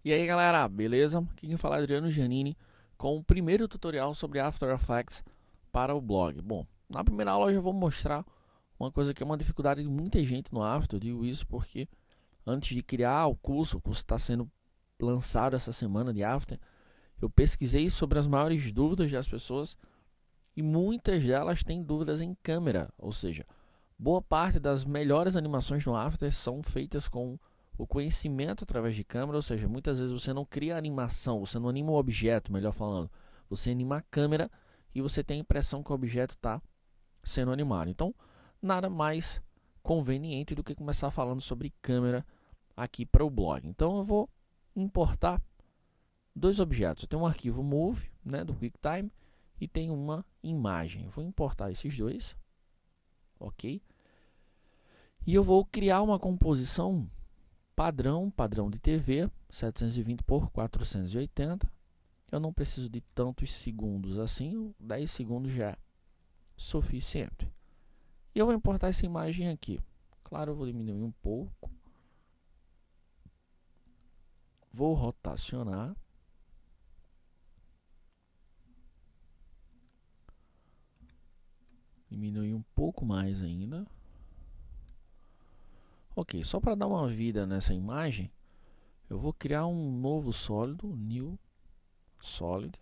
E aí galera, beleza? Aqui quem fala é Adriano Giannini com o primeiro tutorial sobre After Effects para o blog. Bom, na primeira aula eu já vou mostrar uma coisa que é uma dificuldade de muita gente no After. Eu digo isso porque antes de criar o curso está sendo lançado essa semana de After, eu pesquisei sobre as maiores dúvidas das pessoas e muitas delas têm dúvidas em câmera, ou seja, boa parte das melhores animações no After são feitas com o conhecimento através de câmera, ou seja, muitas vezes você não cria animação, você não anima o objeto, melhor falando, você anima a câmera e você tem a impressão que o objeto está sendo animado. Então, nada mais conveniente do que começar falando sobre câmera aqui para o blog. Então, eu vou importar dois objetos. Eu tenho um arquivo Move, né, do QuickTime, e tem uma imagem. Eu vou importar esses dois, ok? E eu vou criar uma composição padrão de TV, 720 por 480. Eu não preciso de tantos segundos assim, 10 segundos já é suficiente. E eu vou importar essa imagem aqui. Claro, eu vou diminuir um pouco. Vou rotacionar. Diminuir um pouco mais ainda. Ok, só para dar uma vida nessa imagem, eu vou criar um novo sólido, New Solid.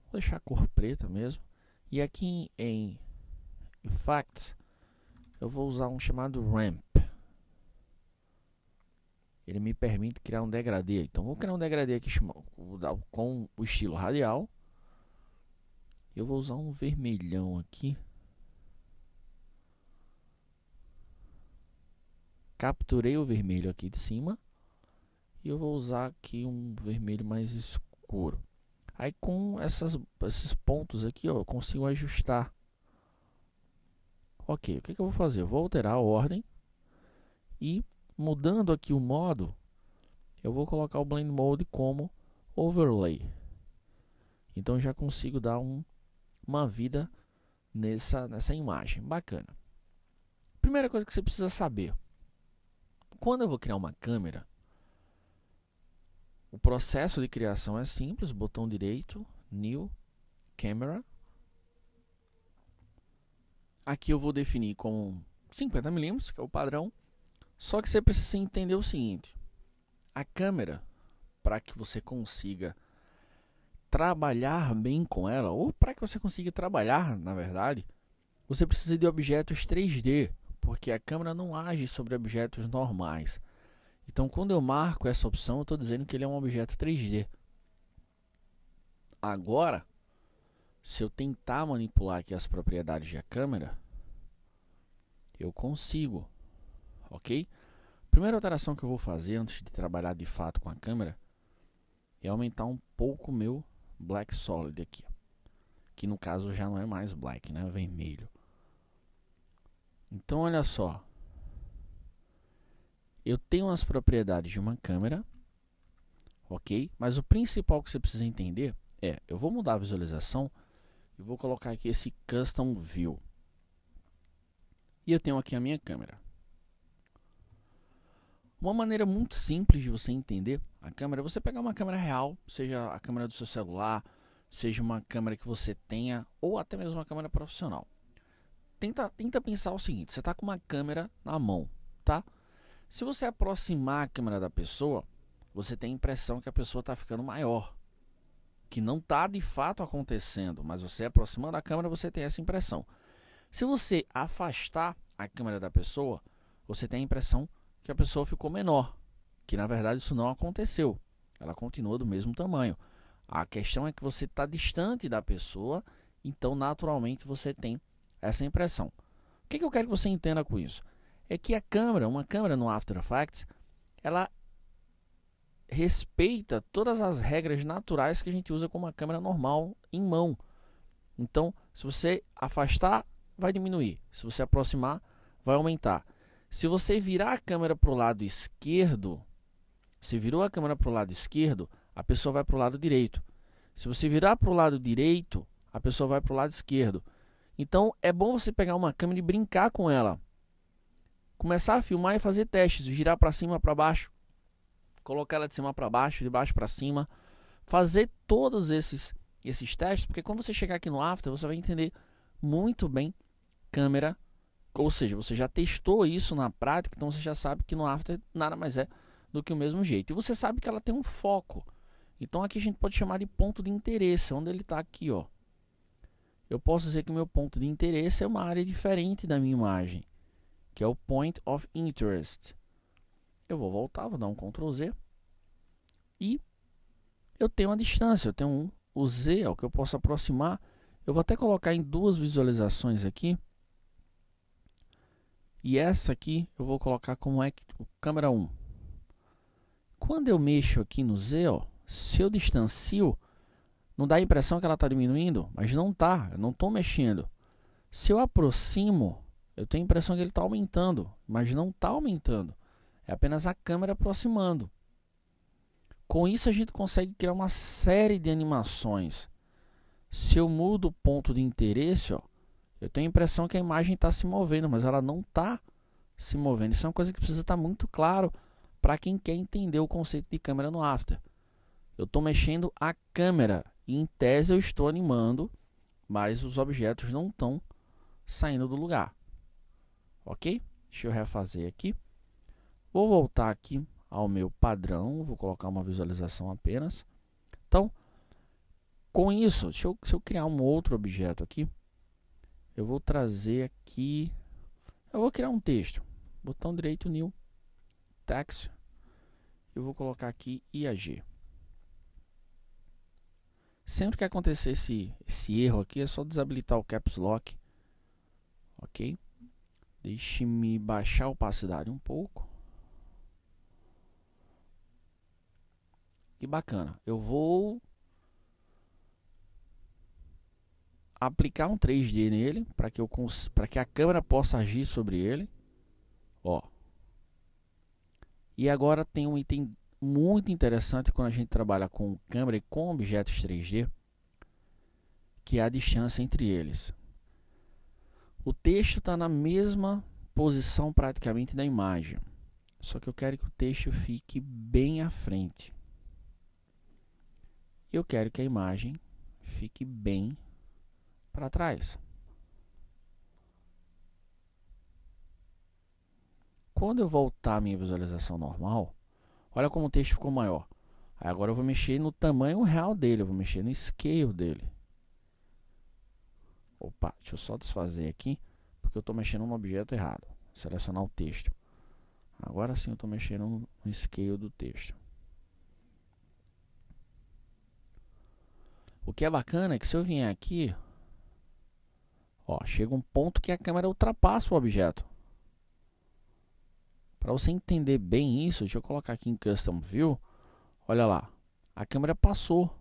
Vou deixar a cor preta mesmo. E aqui em Effects, eu vou usar um chamado Ramp. Ele me permite criar um degradê. Então, vou criar um degradê aqui com o estilo radial. Eu vou usar um vermelhão aqui. Capturei o vermelho aqui de cima. E eu vou usar aqui um vermelho mais escuro. Aí com esses pontos aqui, ó, eu consigo ajustar. Ok, o que eu vou fazer? Eu vou alterar a ordem. E mudando aqui o modo, eu vou colocar o Blend Mode como Overlay. Então já consigo dar uma vida nessa imagem. Bacana. Primeira coisa que você precisa saber. Quando eu vou criar uma câmera, o processo de criação é simples. Botão direito, New, Camera. Aqui eu vou definir com 50 mm, que é o padrão. Só que você precisa entender o seguinte. A câmera, para que você consiga trabalhar bem com ela, ou para que você consiga trabalhar, na verdade, você precisa de objetos 3D, porque a câmera não age sobre objetos normais. Então, quando eu marco essa opção, eu estou dizendo que ele é um objeto 3D. Agora, se eu tentar manipular aqui as propriedades da câmera, eu consigo, ok? Primeira alteração que eu vou fazer antes de trabalhar de fato com a câmera é aumentar um pouco o meu Black Solid aqui, que no caso já não é mais black, né? É vermelho. Então olha só, eu tenho as propriedades de uma câmera, ok? Mas o principal que você precisa entender é, eu vou mudar a visualização e vou colocar aqui esse Custom View. E eu tenho aqui a minha câmera. Uma maneira muito simples de você entender a câmera é você pegar uma câmera real, seja a câmera do seu celular, seja uma câmera que você tenha, ou até mesmo uma câmera profissional. Tenta pensar o seguinte, você está com uma câmera na mão, tá? Se você aproximar a câmera da pessoa, você tem a impressão que a pessoa está ficando maior, que não está de fato acontecendo, mas você aproximando a câmera, você tem essa impressão. Se você afastar a câmera da pessoa, você tem a impressão que a pessoa ficou menor, que na verdade isso não aconteceu, ela continua do mesmo tamanho. A questão é que você está distante da pessoa, então naturalmente você tem essa impressão. O que eu quero que você entenda com isso? É que a câmera, uma câmera no After Effects, ela respeita todas as regras naturais que a gente usa com uma câmera normal em mão. Então, se você afastar, vai diminuir. Se você aproximar, vai aumentar. Se você virar a câmera para o lado esquerdo, se virou a câmera para o lado esquerdo, a pessoa vai para o lado direito. Se você virar para o lado direito, a pessoa vai para o lado esquerdo. Então, é bom você pegar uma câmera e brincar com ela. Começar a filmar e fazer testes, girar para cima, para baixo. colocar ela de cima para baixo, de baixo para cima, fazer todos esses testes, porque quando você chegar aqui no After, você vai entender muito bem câmera, ou seja, você já testou isso na prática, então você já sabe que no After nada mais é do que o mesmo jeito. E você sabe que ela tem um foco. Então aqui a gente pode chamar de ponto de interesse, onde ele está aqui, ó. Eu posso dizer que o meu ponto de interesse é uma área diferente da minha imagem, que é o Point of Interest. Eu vou voltar, vou dar um Ctrl Z. E eu tenho uma distância, eu tenho o Z, ó, que eu posso aproximar. Eu vou até colocar em duas visualizações aqui. E essa aqui eu vou colocar como câmera 1. Quando eu mexo aqui no Z, ó, se eu distancio, não dá a impressão que ela está diminuindo, mas não está, eu não estou mexendo. Se eu aproximo, eu tenho a impressão que ele está aumentando, mas não está aumentando. É apenas a câmera aproximando. Com isso a gente consegue criar uma série de animações. Se eu mudo o ponto de interesse, ó, eu tenho a impressão que a imagem está se movendo, mas ela não está se movendo. Isso é uma coisa que precisa estar muito claro para quem quer entender o conceito de câmera no After. Eu estou mexendo a câmera e, em tese, eu estou animando, mas os objetos não estão saindo do lugar. Ok? Deixa eu refazer aqui. Vou voltar aqui ao meu padrão, vou colocar uma visualização apenas. Então, com isso, se eu criar um outro objeto aqui, eu vou trazer aqui, eu vou criar um texto. Botão direito, New, Text, eu vou colocar aqui IAG. Sempre que acontecer esse erro aqui, é só desabilitar o Caps Lock. Ok? Deixe-me baixar a opacidade um pouco. Que bacana. Eu vou aplicar um 3D nele para que a câmera possa agir sobre ele. Ó. E agora tem um item muito interessante quando a gente trabalha com câmera e com objetos 3D, que é a distância entre eles. O texto está na mesma posição praticamente da imagem, só que eu quero que o texto fique bem à frente. Eu quero que a imagem fique bem para trás. Quando eu voltar à minha visualização normal, olha como o texto ficou maior. Aí agora eu vou mexer no tamanho real dele, eu vou mexer no scale dele. Opa, deixa eu só desfazer aqui, porque eu estou mexendo no objeto errado. Selecionar o texto. Agora sim eu estou mexendo no scale do texto. O que é bacana é que se eu vier aqui, ó, chega um ponto que a câmera ultrapassa o objeto. Para você entender bem isso, deixa eu colocar aqui em Custom View. Olha lá, a câmera passou.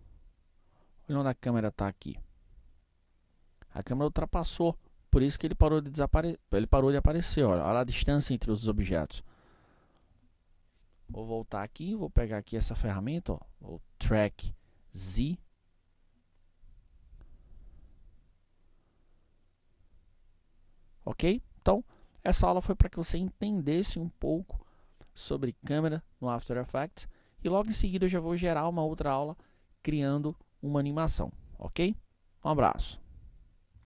Olha onde a câmera está aqui. A câmera ultrapassou, por isso que ele parou de aparecer. Olha a distância entre os objetos. Vou voltar aqui, vou pegar aqui essa ferramenta, ó, o Track Z. Ok? Então, essa aula foi para que você entendesse um pouco sobre câmera no After Effects. E logo em seguida eu já vou gerar uma outra aula criando uma animação. Ok? Um abraço.